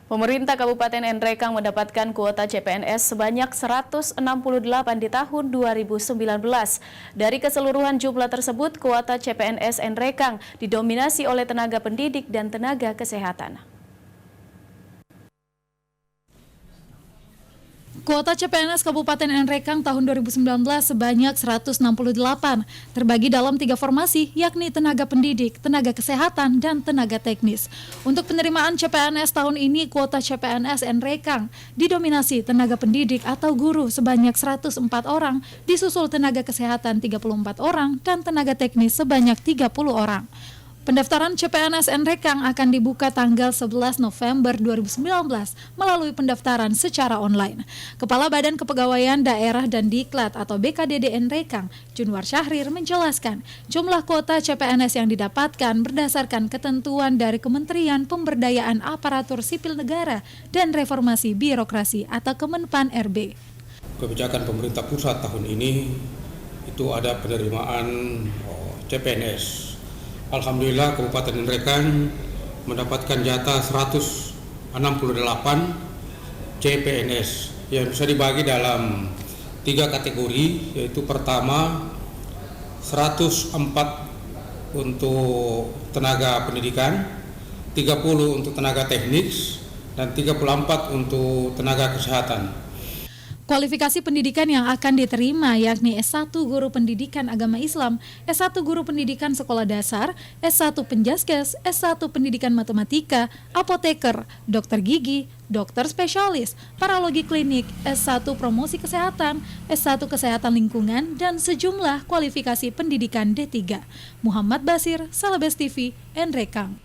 Pemerintah Kabupaten Nrekang mendapatkan kuota CPNS sebanyak 168 di tahun 2019. Dari keseluruhan jumlah tersebut, kuota CPNS Nrekang didominasi oleh tenaga pendidik dan tenaga kesehatan. Kuota CPNS Kabupaten Nrekang tahun 2019 sebanyak 168, terbagi dalam 3 formasi, yakni tenaga pendidik, tenaga kesehatan, dan tenaga teknis. Untuk penerimaan CPNS tahun ini, kuota CPNS Nrekang didominasi tenaga pendidik atau guru sebanyak 104 orang, disusul tenaga kesehatan 34 orang, dan tenaga teknis sebanyak 30 orang. Pendaftaran CPNS Nrekang akan dibuka tanggal 11 November 2019 melalui pendaftaran secara online. Kepala Badan Kepegawaian Daerah dan Diklat atau BKDD Nrekang, Junwar Syahrir menjelaskan, jumlah kuota CPNS yang didapatkan berdasarkan ketentuan dari Kementerian Pemberdayaan Aparatur Sipil Negara dan Reformasi Birokrasi atau Kemenpan RB. Kebijakan pemerintah pusat tahun ini itu ada penerimaan CPNS. Alhamdulillah Kabupaten Nrekang mendapatkan jatah 168 CPNS yang bisa dibagi dalam 3 kategori, yaitu pertama 104 untuk tenaga pendidikan, 30 untuk tenaga teknis, dan 34 untuk tenaga kesehatan. Kualifikasi pendidikan yang akan diterima yakni S1 Guru Pendidikan Agama Islam, S1 Guru Pendidikan Sekolah Dasar, S1 Penjaskes, S1 Pendidikan Matematika, Apoteker, Dokter Gigi, Dokter Spesialis, Paralogi Klinik, S1 Promosi Kesehatan, S1 Kesehatan Lingkungan, dan sejumlah kualifikasi pendidikan D3. Muhammad Basir, Salabes TV, Nrekang.